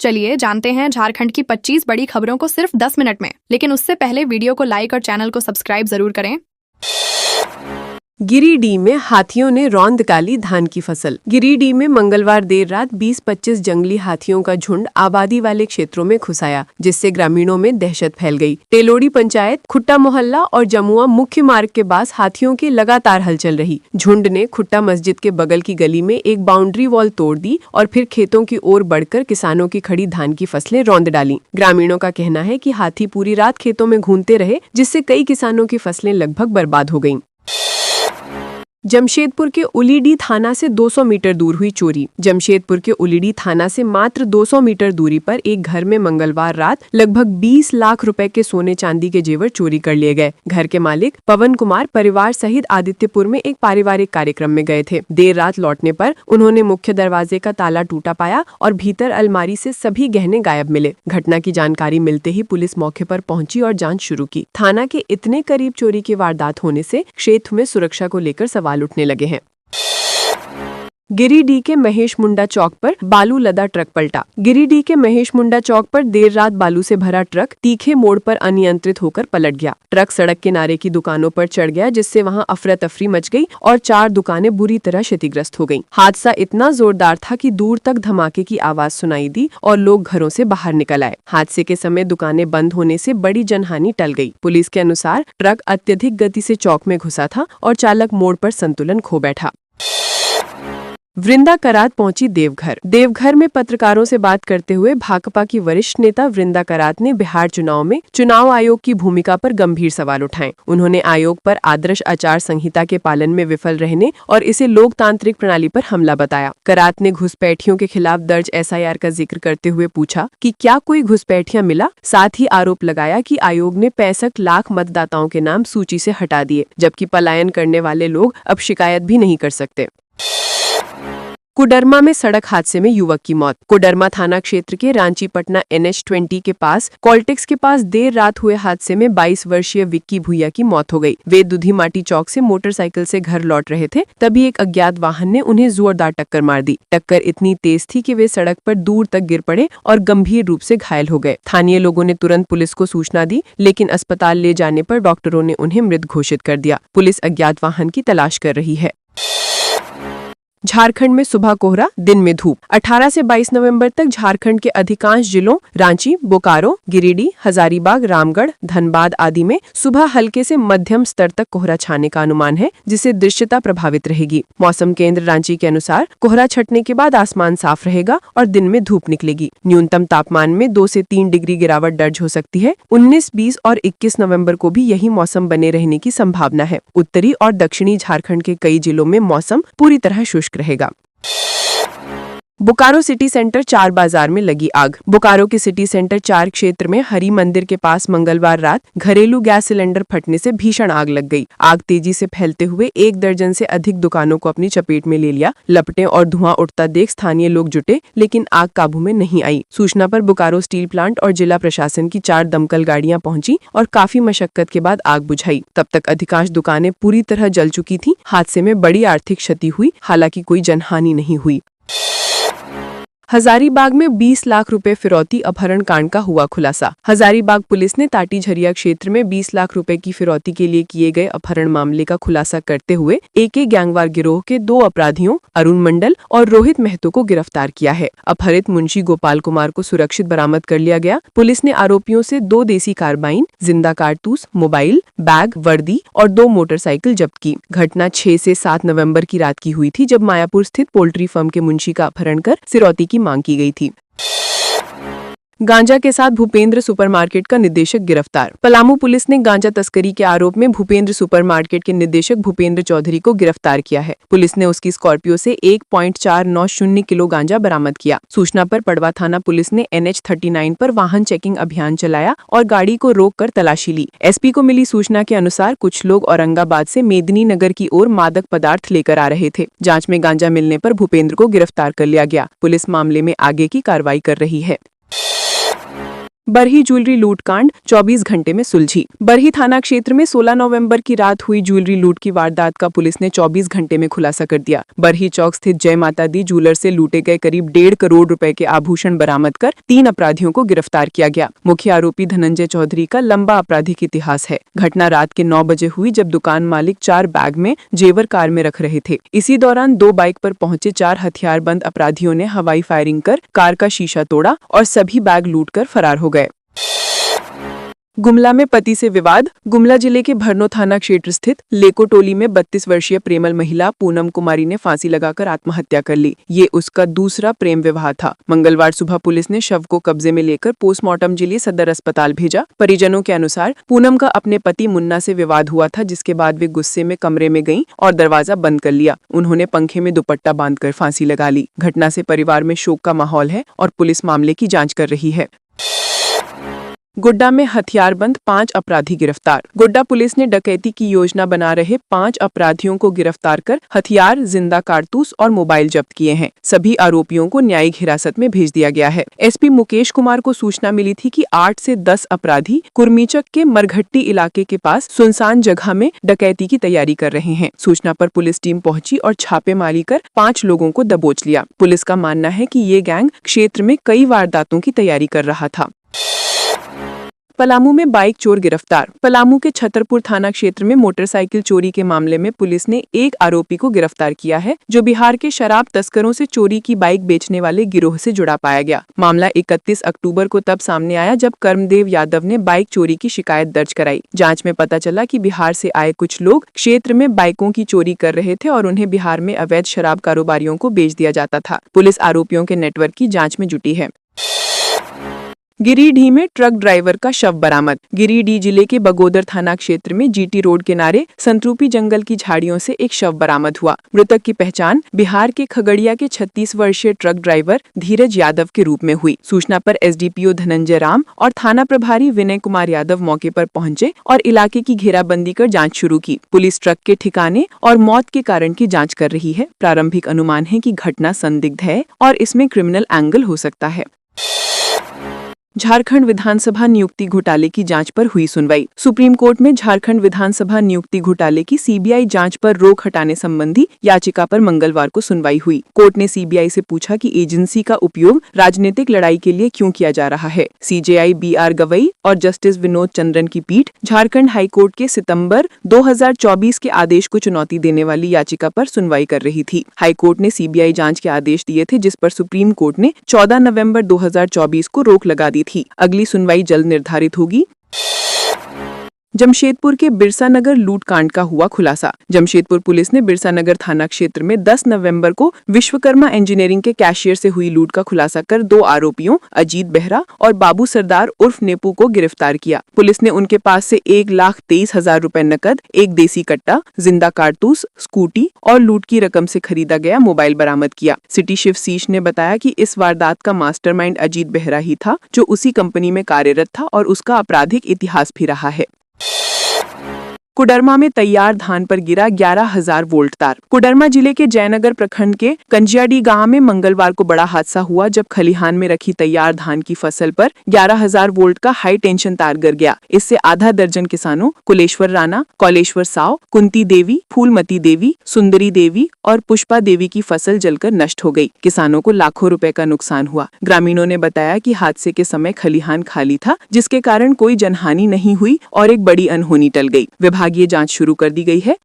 चलिए जानते हैं झारखंड की 25 बड़ी खबरों को सिर्फ 10 मिनट में। लेकिन उससे पहले वीडियो को लाइक और चैनल को सब्सक्राइब जरूर करें। गिरिडीह में हाथियों ने रौंद निकाली धान की फसल। गिरिडीह में मंगलवार देर रात 20-25 जंगली हाथियों का झुंड आबादी वाले क्षेत्रों में घुस आया, जिससे ग्रामीणों में दहशत फैल गई। टेलोड़ी पंचायत, खुट्टा मोहल्ला और जमुआ मुख्य मार्ग के पास हाथियों की लगातार हलचल रही। झुंड ने खुट्टा मस्जिद के बगल की गली में एक बाउंड्री वॉल तोड़ दी और फिर खेतों की ओर बढ़कर किसानों की खड़ी धान की फसलें रौंद डाली। ग्रामीणों का कहना है कि हाथी पूरी रात खेतों में घूमते रहे, जिससे कई किसानों की फसलें लगभग बर्बाद हो गईं। जमशेदपुर के उलीडीह थाना से 200 मीटर दूर हुई चोरी। जमशेदपुर के उलीडीह थाना से मात्र 200 मीटर दूरी पर एक घर में मंगलवार रात लगभग 20 लाख रुपए के सोने चांदी के जेवर चोरी कर लिए गए। घर के मालिक पवन कुमार परिवार सहित आदित्यपुर में एक पारिवारिक कार्यक्रम में गए थे। देर रात लौटने पर उन्होंने मुख्य दरवाजे का ताला टूटा पाया और भीतर अलमारी से सभी गहने गायब मिले। घटना की जानकारी मिलते ही पुलिस मौके पर पहुंची और जाँच शुरू की। थाना के इतने करीब चोरी की वारदात होने से क्षेत्र में सुरक्षा को लेकर सवाल उठने लगे हैं। गिरिडीह के महेश मुंडा चौक पर बालू लदा ट्रक पलटा। गिरिडीह के महेश मुंडा चौक पर देर रात बालू से भरा ट्रक तीखे मोड़ पर अनियंत्रित होकर पलट गया। ट्रक सड़क किनारे की दुकानों पर चढ़ गया, जिससे वहां अफरा तफरी मच गई और 4 दुकानें बुरी तरह क्षतिग्रस्त हो गईं। हादसा इतना जोरदार था कि दूर तक धमाके की आवाज सुनाई दी और लोग घरों से बाहर निकल आए। हादसे के समय दुकानें बंद होने से बड़ी जनहानि टल गई। पुलिस के अनुसार ट्रक अत्यधिक गति से चौक में घुसा था और चालक मोड़ पर संतुलन खो बैठा। वृंदा करात पहुंची देवघर। देवघर में पत्रकारों से बात करते हुए भाकपा की वरिष्ठ नेता वृंदा करात ने बिहार चुनाव में चुनाव आयोग की भूमिका पर गंभीर सवाल उठाए। उन्होंने आयोग पर आदर्श आचार संहिता के पालन में विफल रहने और इसे लोकतांत्रिक प्रणाली पर हमला बताया। करात ने घुसपैठियों के खिलाफ दर्ज एसआईआर का जिक्र करते हुए पूछा कि क्या कोई घुसपैठिया मिला। साथ ही आरोप लगाया कि आयोग ने 65 लाख मतदाताओं के नाम सूची से हटा दिए, जबकि पलायन करने वाले लोग अब शिकायत भी नहीं कर सकते। कोडरमा में सड़क हादसे में युवक की मौत। कोडरमा थाना क्षेत्र के रांची पटना NH-20 के पास कॉल्टेक्स के पास देर रात हुए हादसे में 22 वर्षीय विक्की भुइया की मौत हो गई। वे दुधी माटी चौक से मोटरसाइकिल से घर लौट रहे थे, तभी एक अज्ञात वाहन ने उन्हें जोरदार टक्कर मार दी। टक्कर इतनी तेज थी कि वे सड़क पर दूर तक गिर पड़े और गंभीर रूप से घायल हो गए। स्थानीय लोगों ने तुरंत पुलिस को सूचना दी, लेकिन अस्पताल ले जाने पर डॉक्टरों ने उन्हें मृत घोषित कर दिया। पुलिस अज्ञात वाहन की तलाश कर रही है। झारखंड में सुबह कोहरा, दिन में धूप। 18 से 22 नवंबर तक झारखंड के अधिकांश जिलों रांची, बोकारो, गिरिडीह, हजारीबाग, रामगढ़, धनबाद आदि में सुबह हल्के से मध्यम स्तर तक कोहरा छाने का अनुमान है, जिससे दृश्यता प्रभावित रहेगी। मौसम केंद्र रांची के अनुसार कोहरा छटने के बाद आसमान साफ रहेगा और दिन में धूप निकलेगी। न्यूनतम तापमान में 2 से 3 डिग्री गिरावट दर्ज हो सकती है। 19, 20 और 21 नवंबर को भी यही मौसम बने रहने की संभावना है। उत्तरी और दक्षिणी झारखंड के कई जिलों में मौसम पूरी तरह शुष्क रहेगा। बोकारो सिटी सेंटर 4 बाजार में लगी आग। बोकारो के सिटी सेंटर 4 क्षेत्र में हरि मंदिर के पास मंगलवार रात घरेलू गैस सिलेंडर फटने से भीषण आग लग गई। आग तेजी से फैलते हुए 1 दर्जन से अधिक दुकानों को अपनी चपेट में ले लिया। लपटें और धुआं उठता देख स्थानीय लोग जुटे, लेकिन आग काबू में नहीं आई। सूचना पर बोकारो स्टील प्लांट और जिला प्रशासन की 4 दमकल गाड़ियां पहुंची और काफी मशक्कत के बाद आग बुझाई। तब तक अधिकांश दुकानें पूरी तरह जल चुकी थीं। हादसे में बड़ी आर्थिक क्षति हुई, हालांकि कोई जनहानि नहीं हुई। हजारीबाग में 20 लाख रुपए फिरौती अपहरण कांड का हुआ खुलासा। हजारीबाग पुलिस ने ताटी झरिया क्षेत्र में 20 लाख रुपए की फिरौती के लिए किए गए अपहरण मामले का खुलासा करते हुए एके गैंगवार गिरोह के 2 अपराधियों अरुण मंडल और रोहित महतो को गिरफ्तार किया है। अपहरित मुंशी गोपाल कुमार को सुरक्षित बरामद कर लिया गया। पुलिस ने आरोपियों से 2 देसी कार्बाइन, जिंदा कारतूस, मोबाइल, बैग, वर्दी और 2 मोटरसाइकिल जब्त की। घटना 6 से 7 नवम्बर की रात की हुई थी, जब मायापुर स्थित पोल्ट्री फर्म के मुंशी का अपहरण कर फिरौती की मांग की गई थी। गांजा के साथ भूपेंद्र सुपरमार्केट का निदेशक गिरफ्तार। पलामू पुलिस ने गांजा तस्करी के आरोप में भूपेंद्र सुपरमार्केट के निदेशक भूपेंद्र चौधरी को गिरफ्तार किया है। पुलिस ने उसकी स्कॉर्पियो से 1.490 किलो गांजा बरामद किया। सूचना पर पड़वा थाना पुलिस ने NH-39 पर वाहन चेकिंग अभियान चलाया और गाड़ी को रोककर तलाशी ली। SP को मिली सूचना के अनुसार कुछ लोग औरंगाबाद से मेदिनी नगर की ओर मादक पदार्थ लेकर आ रहे थे। जाँच में गांजा मिलने पर भूपेंद्र को गिरफ्तार कर लिया गया। पुलिस मामले में आगे की कार्रवाई कर रही है। बरही ज्वेलरी लूटकांड 24 घंटे में सुलझी। बरही थाना क्षेत्र में 16 नवंबर की रात हुई ज्वेलरी लूट की वारदात का पुलिस ने 24 घंटे में खुलासा कर दिया। बरही चौक स्थित जय माता दी ज्वेलर से लूटे गए करीब 1.5 करोड़ रुपए के आभूषण बरामद कर 3 अपराधियों को गिरफ्तार किया गया। मुख्य आरोपी धनंजय चौधरी का लंबा आपराधिक इतिहास है। घटना रात के 9 बजे हुई जब दुकान मालिक 4 बैग में जेवर कार में रख रहे थे। इसी दौरान 2 बाइक पर पहुंचे 4 हथियारबंद अपराधियों ने हवाई फायरिंग कर कार का शीशा तोड़ा और सभी बैग लूटकर फरार हो गए। गुमला में पति से विवाद। गुमला जिले के भरनो थाना क्षेत्र स्थित लेको टोली में 32 वर्षीय प्रेमल महिला पूनम कुमारी ने फांसी लगाकर आत्महत्या कर ली। ये उसका दूसरा प्रेम विवाह था। मंगलवार सुबह पुलिस ने शव को कब्जे में लेकर पोस्टमार्टम के लिए सदर अस्पताल भेजा। परिजनों के अनुसार पूनम का अपने पति मुन्ना से विवाद हुआ था, जिसके बाद वे गुस्से में कमरे में गईं और दरवाजा बंद कर लिया। उन्होंने पंखे में दुपट्टा बांधकर फांसी लगा ली। घटना से परिवार में शोक का माहौल है और पुलिस मामले की जाँच कर रही है। गोड्डा में हथियारबंद 5 अपराधी गिरफ्तार। गोड्डा पुलिस ने डकैती की योजना बना रहे 5 अपराधियों को गिरफ्तार कर हथियार, जिंदा कारतूस और मोबाइल जब्त किए हैं। सभी आरोपियों को न्यायिक हिरासत में भेज दिया गया है। एसपी मुकेश कुमार को सूचना मिली थी कि 8 से 10 अपराधी कुर्मीचक के मरघट्टी इलाके के पास सुनसान जगह में डकैती की तैयारी कर रहे हैं। सूचना पर पुलिस टीम पहुंची और छापेमारी कर 5 लोगों को दबोच लिया। पुलिस का मानना है कि ये गैंग क्षेत्र में कई वारदातों की तैयारी कर रहा था। पलामू में बाइक चोर गिरफ्तार। पलामू के छतरपुर थाना क्षेत्र में मोटरसाइकिल चोरी के मामले में पुलिस ने एक आरोपी को गिरफ्तार किया है, जो बिहार के शराब तस्करों से चोरी की बाइक बेचने वाले गिरोह से जुड़ा पाया गया। मामला 31 अक्टूबर को तब सामने आया जब कर्मदेव यादव ने बाइक चोरी की शिकायत दर्ज कराई। जांच में पता चला कि बिहार से आए कुछ लोग क्षेत्र में बाइकों की चोरी कर रहे थे और उन्हें बिहार में अवैध शराब कारोबारियों को बेच दिया जाता था। पुलिस आरोपियों के नेटवर्क की जाँच में जुटी है। गिरिडीह में ट्रक ड्राइवर का शव बरामद। गिरिडीह जिले के बगोदर थाना क्षेत्र में जीटी रोड किनारे संतरूपी जंगल की झाड़ियों से एक शव बरामद हुआ। मृतक की पहचान बिहार के खगड़िया के 36 वर्षीय ट्रक ड्राइवर धीरज यादव के रूप में हुई। सूचना पर एसडीपीओ धनंजय राम और थाना प्रभारी विनय कुमार यादव मौके पर पहुंचे और इलाके की घेराबंदी कर जाँच शुरू की। पुलिस ट्रक के ठिकाने और मौत के कारण की जाँच कर रही है। प्रारंभिक अनुमान है कि घटना संदिग्ध है और इसमें क्रिमिनल एंगल हो सकता है। झारखंड विधानसभा नियुक्ति घोटाले की जांच पर हुई सुनवाई। सुप्रीम कोर्ट में झारखंड विधानसभा नियुक्ति घोटाले की सीबीआई जांच पर रोक हटाने संबंधी याचिका पर मंगलवार को सुनवाई हुई। कोर्ट ने सीबीआई से पूछा कि एजेंसी का उपयोग राजनीतिक लड़ाई के लिए क्यों किया जा रहा है। सीजेआई BR गवई और जस्टिस विनोद चंद्रन की पीठ झारखंड हाईकोर्ट के सितंबर 2024 के आदेश को चुनौती देने वाली याचिका पर सुनवाई कर रही थी। हाईकोर्ट ने सीबीआई जांच के आदेश दिए थे, जिस पर सुप्रीम कोर्ट ने 14 नवंबर 2024 को रोक लगा दी थी। अगली सुनवाई जल्द निर्धारित होगी। जमशेदपुर के बिरसा नगर लूटकांड का हुआ खुलासा। जमशेदपुर पुलिस ने बिरसा नगर थाना क्षेत्र में 10 नवंबर को विश्वकर्मा इंजीनियरिंग के कैशियर से हुई लूट का खुलासा कर 2 आरोपियों अजीत बेहरा और बाबू सरदार उर्फ नेपू को गिरफ्तार किया। पुलिस ने उनके पास से 1,23,000 रुपए नकद, एक देसी कट्टा, जिंदा कारतूस, स्कूटी और लूट की रकम से खरीदा गया मोबाइल बरामद किया। सिटी शिव शीश ने बताया कि इस वारदात का मास्टरमाइंड अजीत बेहरा ही था, जो उसी कंपनी में कार्यरत था और उसका आपराधिक इतिहास भी रहा है। कोडरमा में तैयार धान पर गिरा 11,000 वोल्ट तार। कोडरमा जिले के जयनगर प्रखंड के कंजियाडी गांव में मंगलवार को बड़ा हादसा हुआ, जब खलिहान में रखी तैयार धान की फसल पर 11,000 वोल्ट का हाई टेंशन तार गिर गया। इससे आधा दर्जन किसानों कुलेश्वर राणा, कौलेश्वर साव, कुंती देवी, फूलमती देवी, सुंदरी देवी और पुष्पा देवी की फसल जलकर नष्ट हो गई। किसानों को लाखों रुपए का नुकसान हुआ। ग्रामीणों ने बताया कि हादसे के समय खलिहान खाली था, जिसके कारण कोई जनहानि नहीं हुई और एक बड़ी अनहोनी टल गई। विभागीय जांच शुरू कर दी गई है।